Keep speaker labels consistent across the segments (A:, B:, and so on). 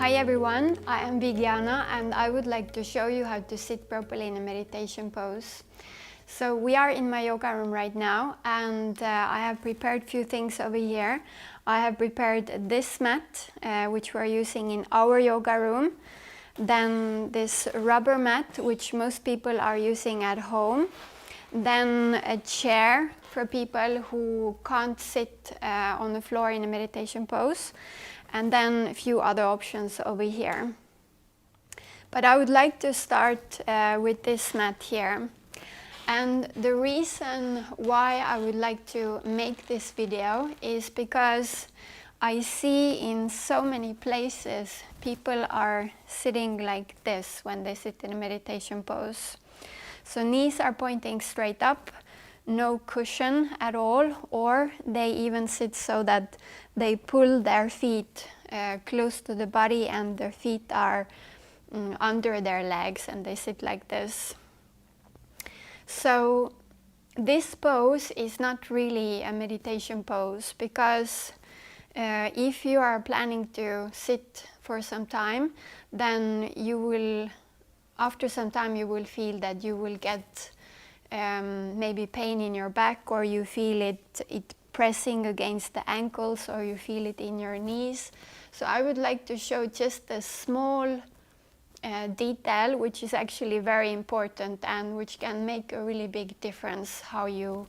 A: Hi everyone, I am Vigyana and I would like to show you how to sit properly in a meditation pose. So we are in my yoga room right now and I have prepared a few things over here. I have prepared this mat which we're using in our yoga room. Then this rubber mat which most people are using at home. Then a chair for people who can't sit on the floor in a meditation pose. And then a few other options over here. But I would like to start with this mat here. And the reason why I would like to make this video is because I see in so many places people are sitting like this when they sit in a meditation pose. So knees are pointing straight up, no cushion at all, or they even sit so that they pull their feet close to the body and their feet are under their legs and they sit like this. So this pose is not really a meditation pose because if you are planning to sit for some time, then you will, after some time you will feel that you will get maybe pain in your back, or you feel it pressing against the ankles, or you feel it in your knees. So I would like to show just a small detail which is actually very important and which can make a really big difference how you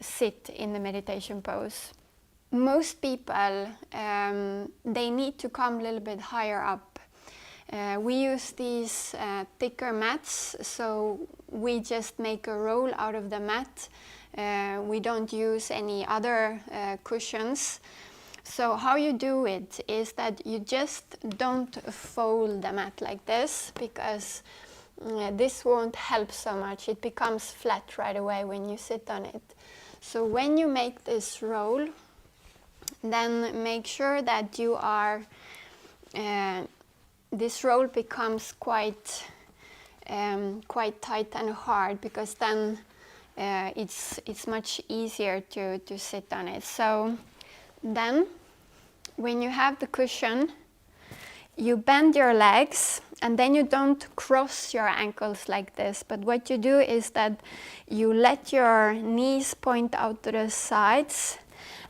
A: sit in the meditation pose. Most people, they need to come a little bit higher up. We use these thicker mats, so we just make a roll out of the mat. We don't use any other cushions. So how you do it is that you just don't fold the mat like this, because this won't help so much. It becomes flat right away when you sit on it. So when you make this roll, then make sure that you are this roll becomes quite tight and hard, because then it's much easier to sit on it. So then when you have the cushion, you bend your legs and then you don't cross your ankles like this, but what you do is that you let your knees point out to the sides,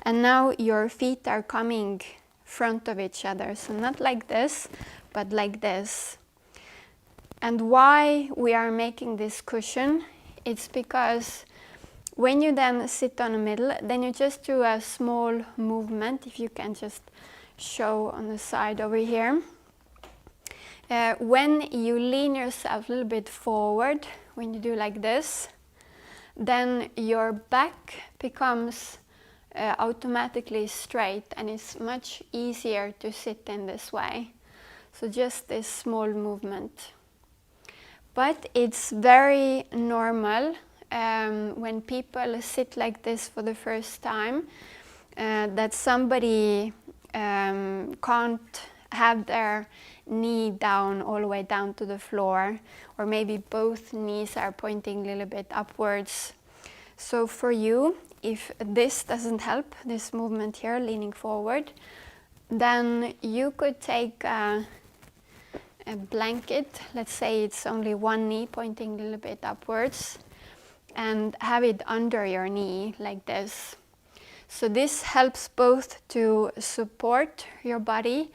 A: and now your feet are coming front of each other. So not like this, but like this. And why we are making this cushion, it's because when you then sit on the middle, then you just do a small movement, if you can just show on the side over here. When you lean yourself a little bit forward, when you do like this, then your back becomes automatically straight, and it's much easier to sit in this way. So just this small movement. But it's very normal when people sit like this for the first time, that somebody can't have their knee down all the way down to the floor, or maybe both knees are pointing a little bit upwards. So for you, if this doesn't help, this movement here, leaning forward, then you could take a blanket, let's say it's only one knee pointing a little bit upwards, and have it under your knee like this. So this helps both to support your body,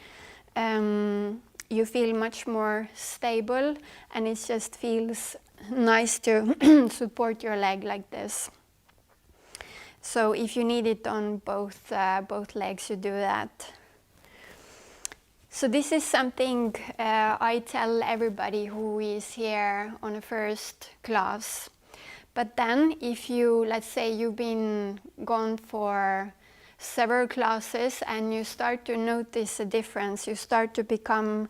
A: you feel much more stable, and it just feels nice to support your leg like this. So if you need it on both legs, you do that. So this is something I tell everybody who is here on a first class. But then if you, let's say you've been gone for several classes and you start to notice a difference, you start to become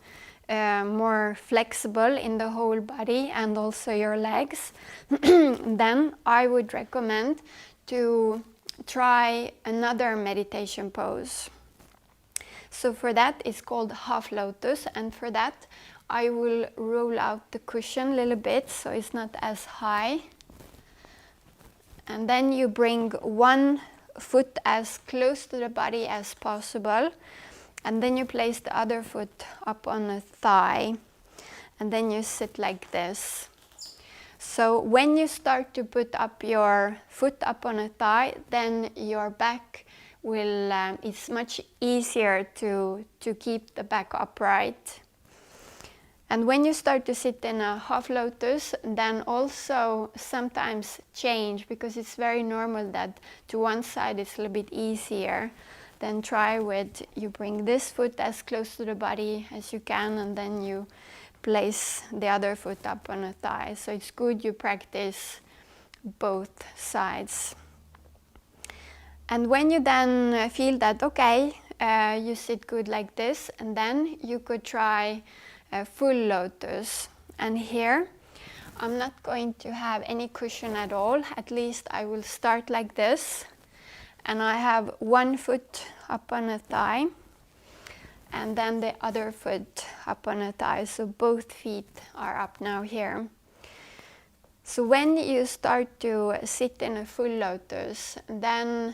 A: more flexible in the whole body and also your legs, then I would recommend to try another meditation pose. So for that, it's called half lotus, and for that I will roll out the cushion a little bit so it's not as high. And then you bring one foot as close to the body as possible, And then you place the other foot up on a thigh, and then you sit like this. So when you start to put up your foot up on a thigh, then your back will, it's much easier to keep the back upright. And when you start to sit in a half lotus, then also sometimes change, because it's very normal that to one side it's a little bit easier. Then try with, you bring this foot as close to the body as you can, and then you place the other foot up on a thigh. So it's good you practice both sides. And when you then feel that, okay, you sit good like this, and then you could try a full lotus. And here, I'm not going to have any cushion at all. At least I will start like this. And I have one foot up on a thigh, and then the other foot up on a thigh. So both feet are up now here. So when you start to sit in a full lotus, then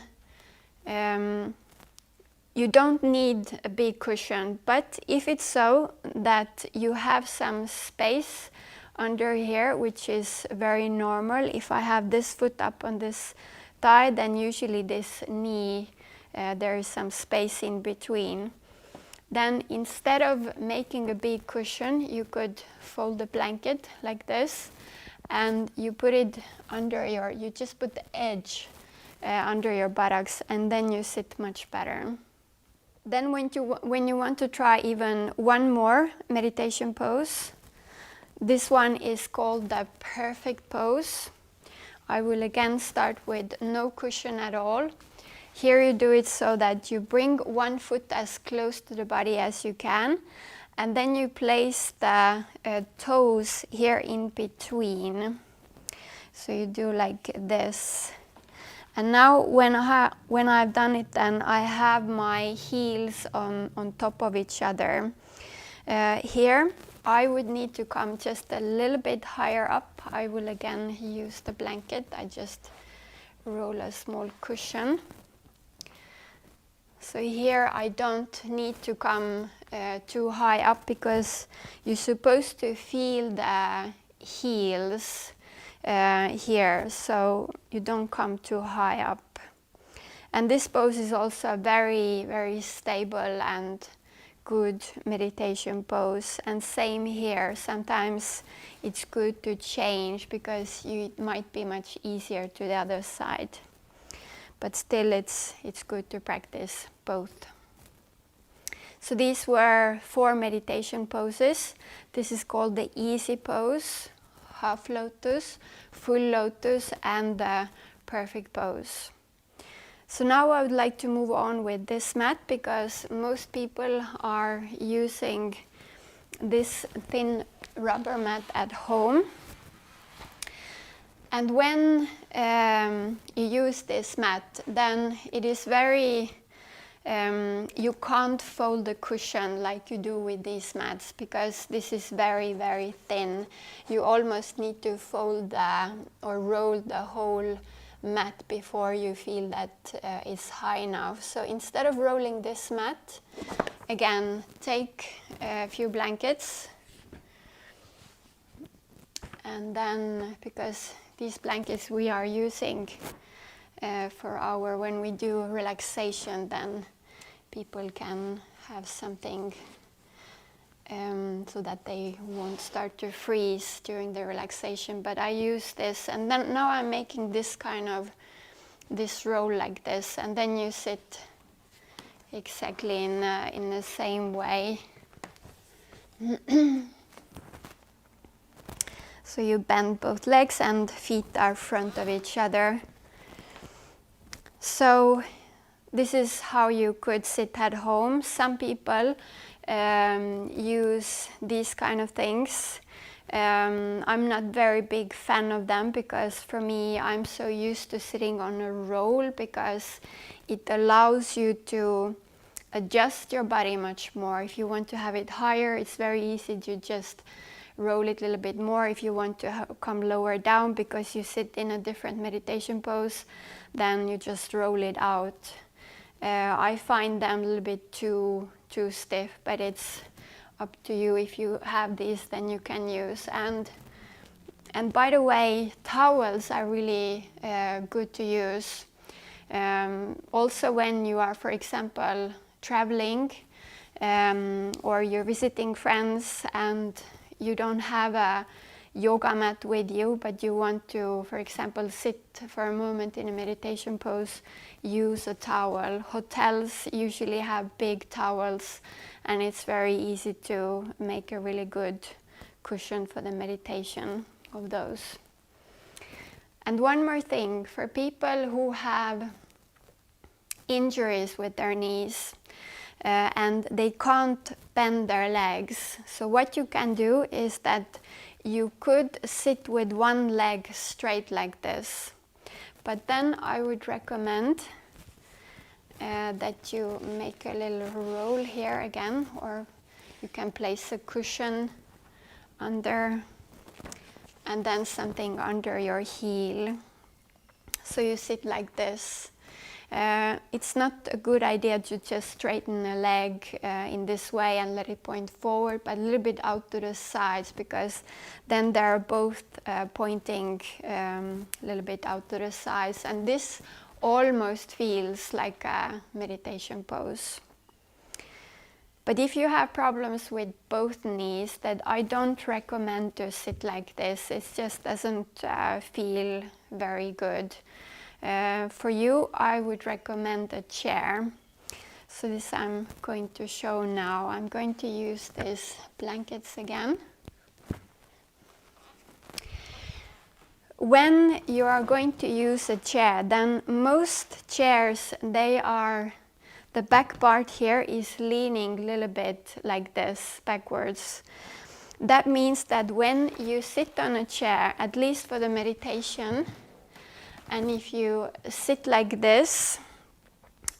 A: you don't need a big cushion. But if it's so that you have some space under here, which is very normal, if I have this foot up on this thigh, then usually this knee, there is some space in between. Then instead of making a big cushion, you could fold the blanket like this, and you put it under your, you just put the edge under your buttocks, and then you sit much better. Then when you want to try even one more meditation pose, this one is called the perfect pose. I will again start with no cushion at all. Here you do it so that you bring one foot as close to the body as you can, and then you place the toes here in between. So you do like this. And now when I've done it, then I have my heels on top of each other. Here I would need to come just a little bit higher up. I will again use the blanket. I just roll a small cushion. So here I don't need to come too high up, because you're supposed to feel the heels here, so you don't come too high up. And this pose is also a very, very stable and good meditation pose. And same here, sometimes it's good to change, because it might be much easier to the other side. But still it's good to practice both. So these were 4 meditation poses. This is called the easy pose, half lotus, full lotus, and the perfect pose. So now I would like to move on with this mat, because most people are using this thin rubber mat at home. And when you use this mat, then it is very, you can't fold the cushion like you do with these mats, because this is very, very thin. You almost need to fold or roll the whole mat before you feel that it's high enough. So instead of rolling this mat, again, take a few blankets. And then, because these blankets we are using for when we do relaxation, then people can have something so that they won't start to freeze during the relaxation. But I use this, and then now I'm making this kind of, this roll like this, and then you sit exactly in the same way. So you bend both legs and feet are front of each other. So this is how you could sit at home. Some people use these kind of things. I'm not very big fan of them, because for me, I'm so used to sitting on a roll, because it allows you to adjust your body much more. If you want to have it higher, it's very easy to just roll it a little bit more. If you want to come lower down because you sit in a different meditation pose, then you just roll it out. I find them a little bit too too stiff, but it's up to you. If you have these, then you can use. And by the way, towels are really good to use. Also when you are, for example, traveling or you're visiting friends and you don't have a yoga mat with you, but you want to, for example, sit for a moment in a meditation pose, use a towel. Hotels usually have big towels, and it's very easy to make a really good cushion for the meditation of those. And one more thing, for people who have injuries with their knees and they can't bend their legs, so what you can do is that you could sit with one leg straight like this, but then I would recommend that you make a little roll here again, or you can place a cushion under and then something under your heel. So you sit like this. It's not a good idea to just straighten a leg in this way and let it point forward, but a little bit out to the sides, because then they're both pointing a little bit out to the sides, and this almost feels like a meditation pose. But if you have problems with both knees, that I don't recommend to sit like this. It just doesn't feel very good. For you, I would recommend a chair. So this I'm going to show now. I'm going to use these blankets again. When you are going to use a chair, then most chairs, the back part here is leaning a little bit like this, backwards. That means that when you sit on a chair, at least for the meditation, and if you sit like this,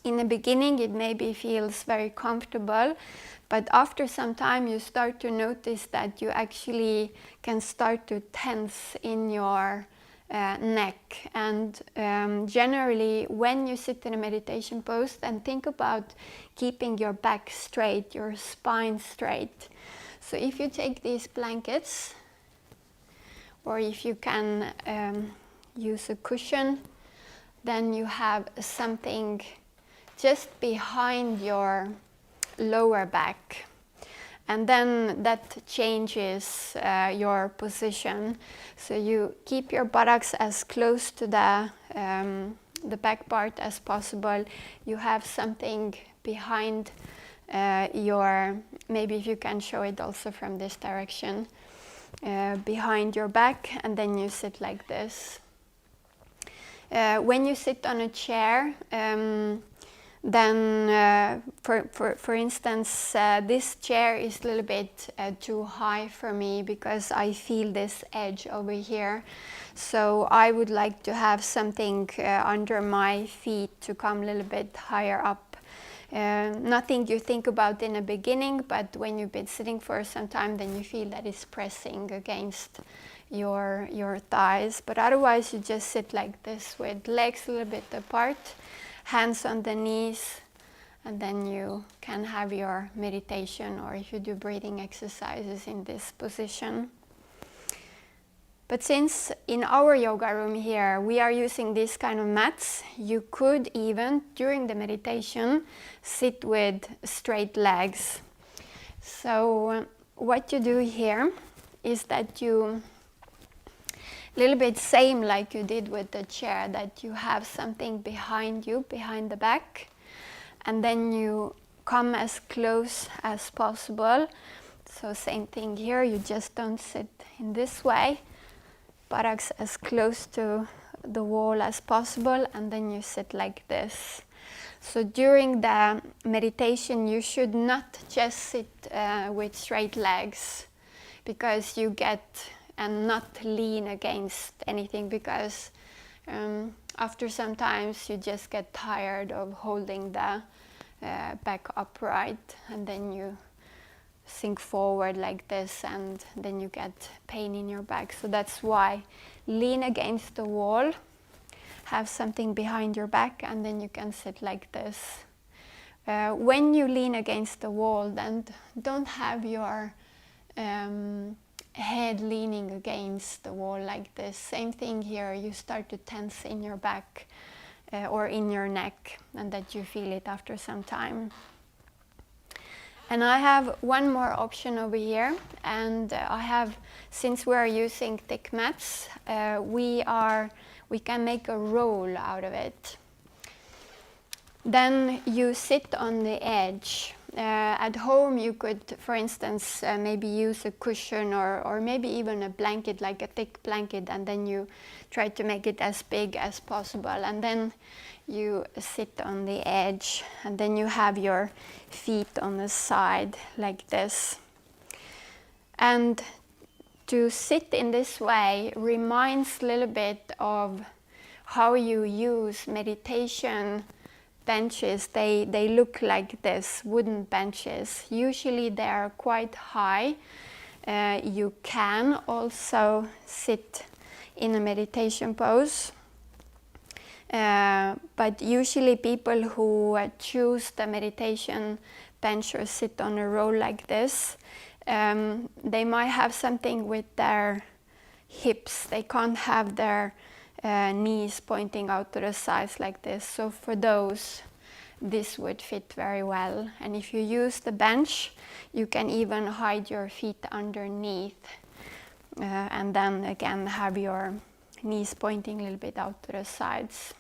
A: in the beginning it maybe feels very comfortable, but after some time you start to notice that you actually can start to tense in your neck. And generally when you sit in a meditation pose, then think about keeping your back straight, your spine straight. So if you take these blankets, or if you can use a cushion, then you have something just behind your lower back, and then that changes your position. So you keep your buttocks as close to the back part as possible. You have something behind maybe if you can show it also from this direction, behind your back, and then you sit like this. When you sit on a chair, then for instance, this chair is a little bit too high for me, because I feel this edge over here. So I would like to have something under my feet to come a little bit higher up. Nothing you think about in the beginning, but when you've been sitting for some time, then you feel that it's pressing against your thighs. But otherwise you just sit like this with legs a little bit apart, hands on the knees, and then you can have your meditation, or if you do breathing exercises in this position. But since in our yoga room here we are using these kind of mats, you could even during the meditation sit with straight legs. So what you do here is that you, a little bit same like you did with the chair, that you have something behind you, behind the back, and then you come as close as possible. So same thing here, you just don't sit in this way, buttocks as close to the wall as possible, and then you sit like this. So during the meditation you should not just sit with straight legs, because you get and not lean against anything, because after some times you just get tired of holding the back upright, and then you sink forward like this, and then you get pain in your back. So that's why lean against the wall, have something behind your back, and then you can sit like this. when you lean against the wall, then don't have your head leaning against the wall like this. Same thing here, you start to tense in your back or in your neck, and that you feel it after some time. And I have one more option over here, and I have, since we are using thick mats, we can make a roll out of it. Then you sit on the edge. At home you could, for instance, maybe use a cushion or maybe even a blanket, like a thick blanket, and then you try to make it as big as possible, and then you sit on the edge, and then you have your feet on the side like this. And to sit in this way reminds a little bit of how you use meditation benches. They look like this, wooden benches. Usually they are quite high. You can also sit in a meditation pose. But usually people who choose the meditation bench or sit on a roll like this, they might have something with their hips. They can't have their knees pointing out to the sides like this. So for those, this would fit very well. And if you use the bench, you can even hide your feet underneath, and then again have your knees pointing a little bit out to the sides.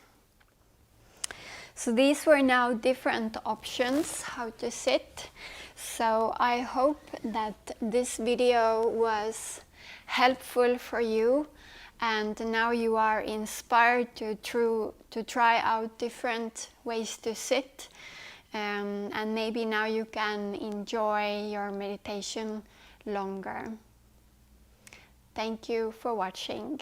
A: So these were now different options how to sit. So I hope that this video was helpful for you, and now you are inspired to try out different ways to sit, and maybe now you can enjoy your meditation longer. Thank you for watching.